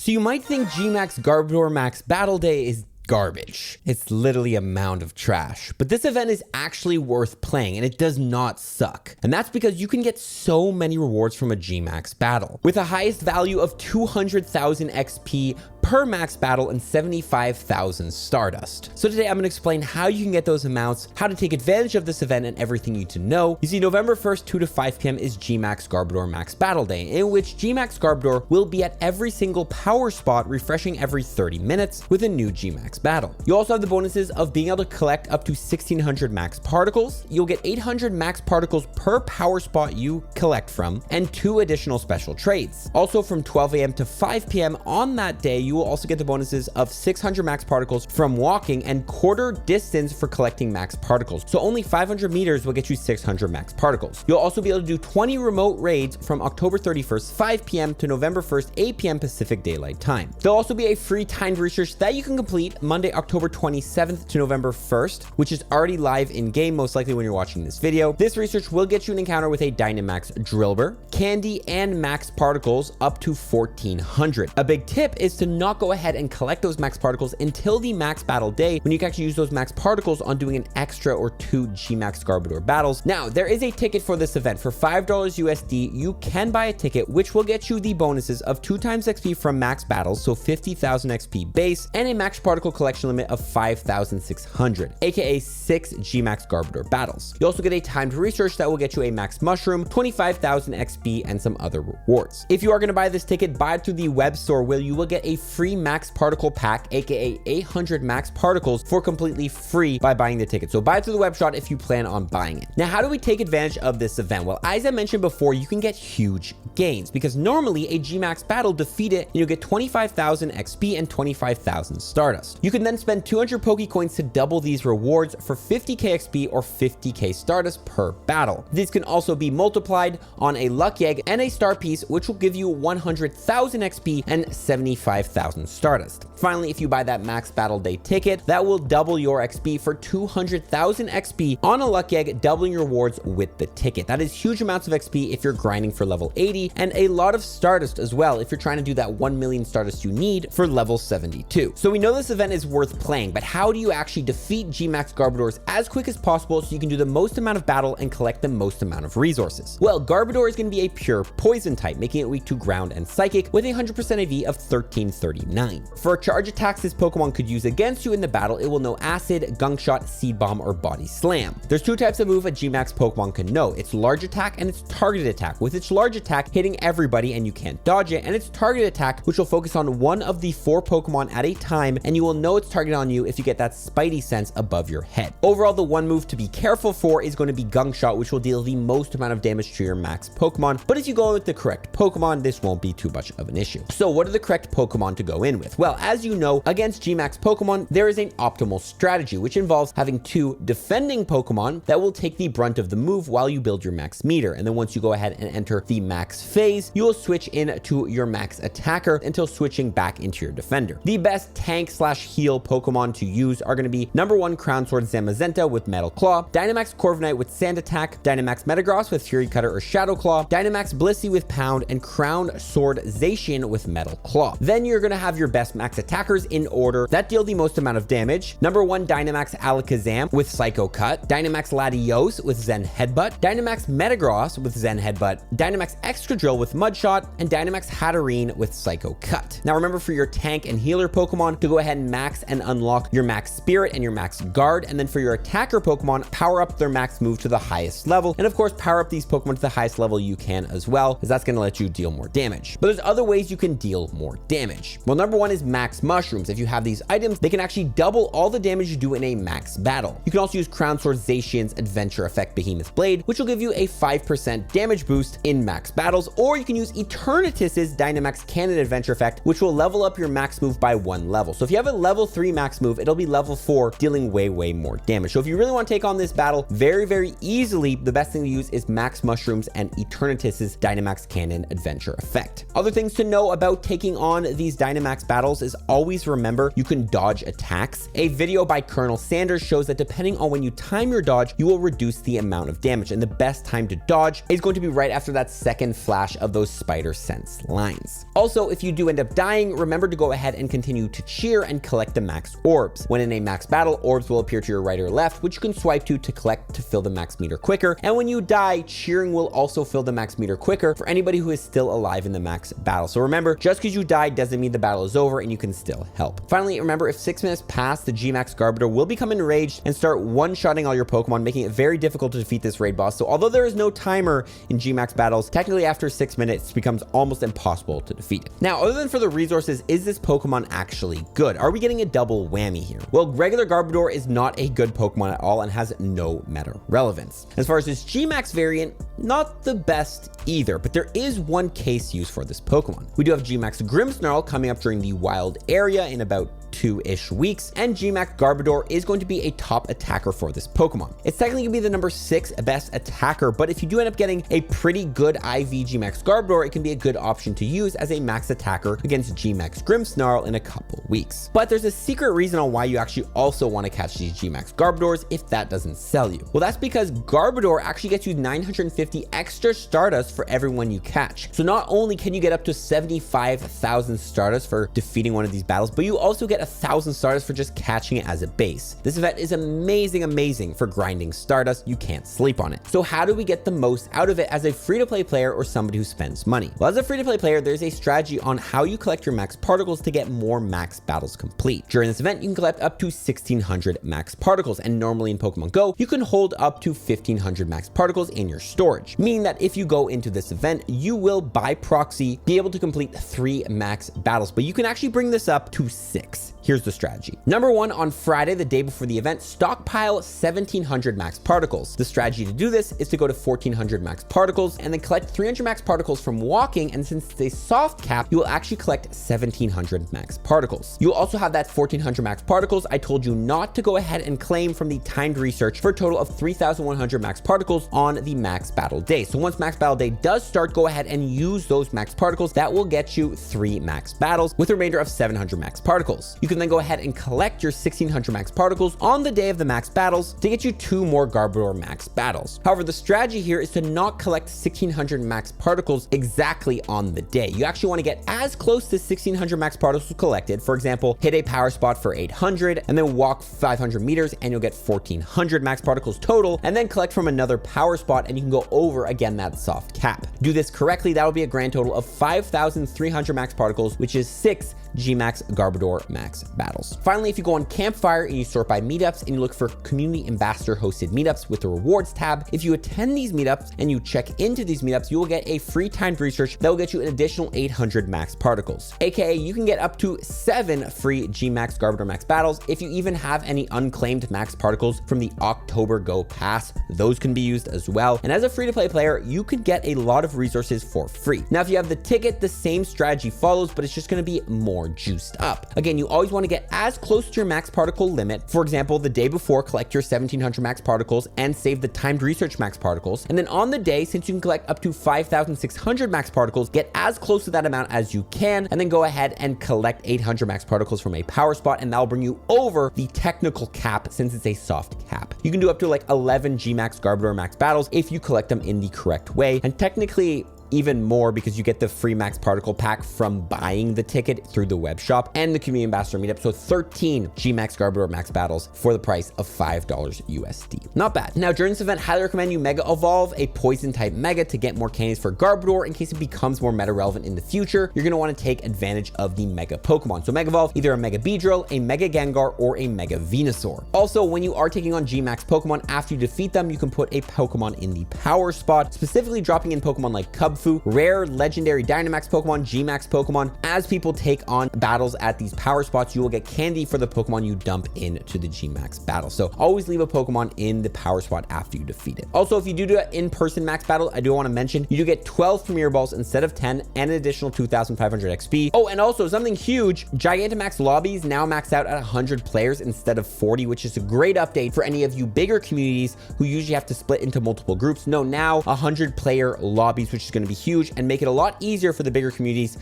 So you might think GMAX Garbodor Max Battle Day is garbage. It's literally a mound of trash. But this event is actually worth playing and it does not suck. And that's because you can get so many rewards from a GMAX battle. With a highest value of 200,000 XP per max battle and 75,000 Stardust. So today I'm going to explain how you can get those amounts, how to take advantage of this event, and everything you need to know. You see, November 1st, 2 to 5 p.m. is GMAX Garbodor Max Battle Day, in which GMAX Garbodor will be at every single power spot, refreshing every 30 minutes with a new GMAX battle. You also have the bonuses of being able to collect up to 1,600 max particles. You'll get 800 max particles per power spot you collect from, and 2 additional special trades. Also, from 12 a.m. to 5 p.m. on that day, you will also get the bonuses of 600 max particles from walking and quarter distance for collecting max particles. So only 500 meters will get you 600 max particles. You'll also be able to do 20 remote raids from October 31st, 5 p.m. to November 1st, 8 p.m. Pacific Daylight Time. There'll also be a free timed research that you can complete Monday, October 27th to November 1st, which is already live in game, most likely when you're watching this video. This research will get you an encounter with a Dynamax Drillbur, candy, and max particles up to 1,400. A big tip is to not go ahead and collect those max particles until the max battle day, when you can actually use those max particles on doing an extra or 2 GMAX Garbodor battles. Now, there is a ticket for this event. For $5 USD, you can buy a ticket, which will get you the bonuses of 2 times XP from max battles, so 50,000 XP base, and a max particle collection limit of 5,600, aka 6 GMAX Garbodor battles. You also get a timed research that will get you a max mushroom, 25,000 XP, and some other rewards. If you are going to buy this ticket, buy it through the web store, where you will get a free max particle pack, aka 800 max particles, for completely free by buying the ticket. So buy it through the web shop if you plan on buying it. Now, how do we take advantage of this event? Well, as I mentioned before, you can get huge gains, because normally a GMAX battle, defeat it and you'll get 25,000 XP and 25,000 Stardust. You can then spend 200 Pokecoins to double these rewards for 50k XP or 50k Stardust per battle. These can also be multiplied on a Lucky Egg and a Star Piece, which will give you 100,000 XP and 75,000 Stardust. Finally, if you buy that Max Battle Day ticket, that will double your XP for 200,000 XP on a Lucky Egg, doubling your rewards with the ticket. That is huge amounts of XP if you're grinding for level 80, and a lot of Stardust as well if you're trying to do that 1 million Stardust you need for level 72. So we know this event is worth playing, but how do you actually defeat GMAX Garbodors as quick as possible so you can do the most amount of battle and collect the most amount of resources? Well, Garbodor is going to be a pure poison type, making it weak to ground and psychic, with a 100% AV of 1339. For charge attacks this Pokemon could use against you in the battle, it will know Acid, Gunk Shot, Seed Bomb, or Body Slam. There's 2 types of move a GMAX Pokemon can know. It's large attack and its targeted attack, with its large attack hitting everybody and you can't dodge it, and its targeted attack, which will focus on one of the 4 Pokemon at a time, and you will know it's targeted on you if you get that Spidey sense above your head. Overall, the one move to be careful for is going to be Gunk Shot, which will deal the most amount of damage to your max Pokemon, but if you go with the correct Pokemon, this won't be too much of an issue. So what are the correct Pokemon to go in with? Well, as you know, against GMAX Pokemon, there is an optimal strategy, which involves having 2 defending Pokemon that will take the brunt of the move while you build your max meter. And then once you go ahead and enter the max phase, you will switch into your max attacker until switching back into your defender. The best tank/heal Pokemon to use are going to be number 1 Crown Sword Zamazenta with Metal Claw, Dynamax Corviknight with Sand Attack, Dynamax Metagross with Fury Cutter or Shadow Claw, Dynamax Blissey with Pound, and Crown Sword Zacian with Metal Claw. Then you're going to have your best max attackers in order that deal the most amount of damage. Number 1 Dynamax Alakazam with Psycho Cut, Dynamax Latios with Zen Headbutt, Dynamax Metagross with Zen Headbutt, Dynamax Excadrill with Mud Shot, and Dynamax Hatterene with Psycho Cut. Now remember, for your tank and healer Pokemon to go ahead and max and unlock your max Spirit and your max Guard, and then for your attacker Pokemon, power up their max move to the highest level, and of course power up these Pokemon to the highest level you can as well, because that's going to let you deal more damage. But there's other ways you can deal more damage. Well, number 1 is max mushrooms. If you have these items, they can actually double all the damage you do in a max battle. You can also use Crown Sword Zacian's Adventure Effect Behemoth Blade, which will give you a 5% damage boost in max battles, or you can use Eternatus's Dynamax Cannon Adventure Effect, which will level up your max move by 1 level. So if you have a level 3 max move, it'll be level 4, dealing way more damage. So if you really want to take on this battle very easily, the best thing to use is max mushrooms and Eternatus's Dynamax Cannon Adventure Effect. Other things to know about taking on these Dynamax battles is always remember you can dodge attacks. A video by Colonel Sanders shows that depending on when you time your dodge, you will reduce the amount of damage, and the best time to dodge is going to be right after that second flash of those spider sense lines. Also, if you do end up dying, remember to go ahead and continue to cheer and collect the max orbs. When in a max battle, orbs will appear to your right or left, which you can swipe to collect to fill the max meter quicker. And when you die, cheering will also fill the max meter quicker for anybody who is still alive in the max battle. So remember, just because you died doesn't mean the battle is over and you can still help. Finally, remember, if 6 minutes pass, the GMAX Garbodor will become enraged and start one-shotting all your Pokemon, making it very difficult to defeat this raid boss. So although there is no timer in GMAX battles, technically after 6 minutes, it becomes almost impossible to defeat it. Now, other than for the resources, is this Pokemon actually good? Are we getting a double whammy here? Well, regular Garbodor is not a good Pokemon at all and has no meta relevance. As far as this GMAX variant, not the best either, but there is one case use for this Pokemon. We do have GMAX Grimmsnarl coming up during the wild area in about 2-ish weeks, and GMAX Garbodor is going to be a top attacker for this Pokemon. It's technically going to be the number 6 best attacker, but if you do end up getting a pretty good IV GMAX Garbodor, it can be a good option to use as a max attacker against GMAX Grimmsnarl in a couple weeks. But there's a secret reason on why you actually also want to catch these GMAX Garbodors if that doesn't sell you. Well, that's because Garbodor actually gets you 950 extra Stardust for everyone you catch. So not only can you get up to 75,000 Stardust for defeating one of these battles, but you also get 1,000 Stardust for just catching it as a base. This event is amazing for grinding Stardust. You can't sleep on it. So how do we get the most out of it as a free-to-play player or somebody who spends money? Well, as a free-to-play player, there's a strategy on how you collect your max particles to get more max battles complete. During this event, you can collect up to 1,600 max particles, and normally in Pokemon Go, you can hold up to 1,500 max particles in your storage, meaning that if you go into this event, you will by proxy be able to complete 3 max battles, but you can actually bring this up to 6. Here's the strategy. Number 1, on Friday, the day before the event, stockpile 1,700 max particles. The strategy to do this is to go to 1,400 max particles and then collect 300 max particles from walking, and since it's a soft cap, you will actually collect 1,700 max particles. You'll also have that 1,400 max particles I told you not to go ahead and claim from the timed research for a total of 3,100 max particles on the max battle day. So once max battle day does start, go ahead and use those max particles. That will get you 3 max battles with a remainder of 700 max particles. You can then go ahead and collect your 1,600 max particles on the day of the max battles to get you 2 more Garbodor max battles. However, the strategy here is to not collect 1,600 max particles exactly on the day. You actually want to get as close to 1,600 max particles collected. For example, hit a power spot for 800 and then walk 500 meters and you'll get 1,400 max particles total, and then collect from another power spot and you can go over again that soft cap. Do this correctly, that will be a grand total of 5,300 max particles, which is 6 GMAX Garbodor max battles. Finally, if you go on Campfire and you sort by meetups and you look for community ambassador hosted meetups with the rewards tab, if you attend these meetups and you check into these meetups, you will get a free timed research that will get you an additional 800 max particles. AKA you can get up to 7 free GMAX Garbodor max battles if you even have any unclaimed max particles from the October Go pass. Those can be used as well. And as a free to play player, you could get a lot of resources for free. Now, if you have the ticket, the same strategy follows, but it's just going to be more juiced up. Again, you always want to get as close to your max particle limit. For example, the day before, collect your 1,700 max particles and save the timed research max particles. And then on the day, since you can collect up to 5,600 max particles, get as close to that amount as you can, and then go ahead and collect 800 max particles from a power spot, and that'll bring you over the technical cap since it's a soft cap. You can do up to like 11 GMAX Garbodor max battles if you collect them in the correct way, and technically even more because you get the free max particle pack from buying the ticket through the web shop and the community ambassador meetup. So 13 GMAX Garbodor max battles for the price of $5 USD. Not bad. Now, during this event, highly recommend you mega evolve a poison type mega to get more candies for Garbodor in case it becomes more meta relevant in the future. You're going to want to take advantage of the mega Pokemon. So mega evolve either a mega Beedrill, a mega Gengar, or a mega Venusaur. Also, when you are taking on GMAX Pokemon, after you defeat them, you can put a Pokemon in the power spot, specifically dropping in Pokemon like Cubfu, rare legendary Dynamax Pokemon, GMAX Pokemon. As people take on battles at these power spots, you will get candy for the Pokemon you dump into the GMAX battle. So always leave a Pokemon in the power spot after you defeat it. Also, if you do an in-person max battle, I do want to mention you do get 12 Premier Balls instead of 10 and an additional 2,500 XP. Oh, and also something huge, Gigantamax lobbies now max out at 100 players instead of 40, which is a great update for any of you bigger communities who usually have to split into multiple groups. No, now 100 player lobbies, which is going to be huge and make it a lot easier for the bigger communities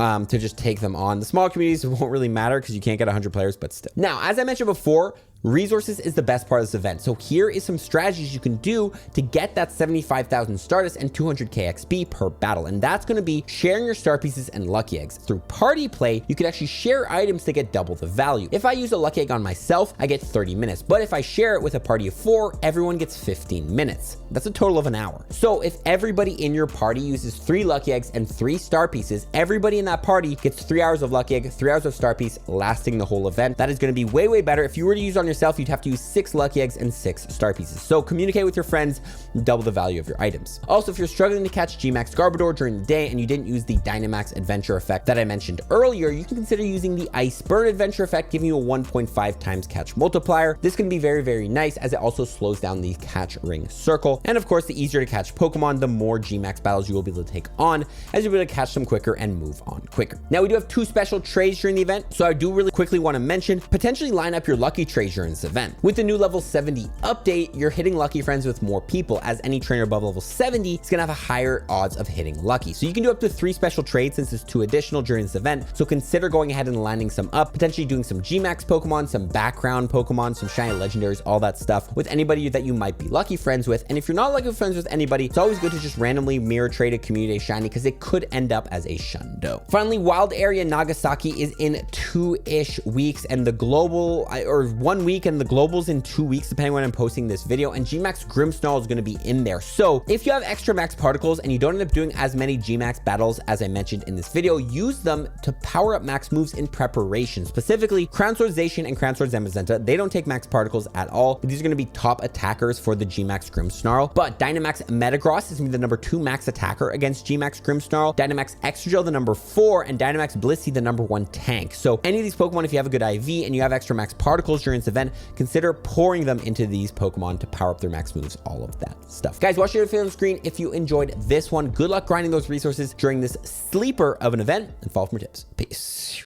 to just take them on. The small communities won't really matter because you can't get 100 players, but still. Now, as I mentioned before, resources is the best part of this event. So here is some strategies you can do to get that 75,000 Stardust and 200k XP per battle. And that's going to be sharing your star pieces and lucky eggs. Through party play, you can actually share items to get double the value. If I use a lucky egg on myself, I get 30 minutes. But if I share it with a party of 4, everyone gets 15 minutes. That's a total of an hour. So if everybody in your party uses 3 lucky eggs and 3 star pieces, everybody in that party gets 3 hours of lucky egg, 3 hours of star piece, lasting the whole event. That is going to be way, way better. If you were to use on yourself, you'd have to use 6 lucky eggs and 6 star pieces. So communicate with your friends, double the value of your items. Also, if you're struggling to catch GMAX Garbodor during the day and you didn't use the Dynamax Adventure effect that I mentioned earlier, you can consider using the Ice Burn Adventure effect, giving you a 1.5 times catch multiplier. This can be very, very nice as it also slows down the catch ring circle. And of course, the easier to catch Pokemon, the more GMAX battles you will be able to take on, as you'll be able to catch them quicker and move on quicker. Now, we do have 2 special trades during the event, so I do really quickly want to mention, potentially line up your lucky trades during this event. With the new level 70 update, you're hitting lucky friends with more people, as any trainer above level 70 is gonna have a higher odds of hitting lucky. So you can do up to 3 special trades since there's 2 additional during this event. So consider going ahead and lining some up, potentially doing some GMAX Pokemon, some background Pokemon, some shiny legendaries, all that stuff with anybody that you might be lucky friends with. And if you're not lucky friends with anybody, it's always good to just randomly mirror trade a community shiny because it could end up as a Shundo. Finally, Wild Area Nagasaki is in 2-ish weeks, and the global, or 1 week, and the global's in 2 weeks, depending when I'm posting this video, and GMAX Grimmsnarl is going to be in there. So if you have extra max particles and you don't end up doing as many GMAX battles as I mentioned in this video, use them to power up max moves in preparation. Specifically, Crown Sword Zacian and Crown Sword Zamazenta, they don't take max particles at all, but these are going to be top attackers for the GMAX Grimmsnarl. But Dynamax Metagross is going to be the number 2 max attacker against GMAX Grimmsnarl, Dynamax Extra the number 4, and Dynamax Blissey the number 1 tank. So any of these Pokemon, if you have a good IV and you have extra max particles during this event, consider pouring them into these Pokemon to power up their max moves, all of that stuff. Guys, watch your video on the screen if you enjoyed this one. Good luck grinding those resources during this sleeper of an event, and follow for more tips. Peace.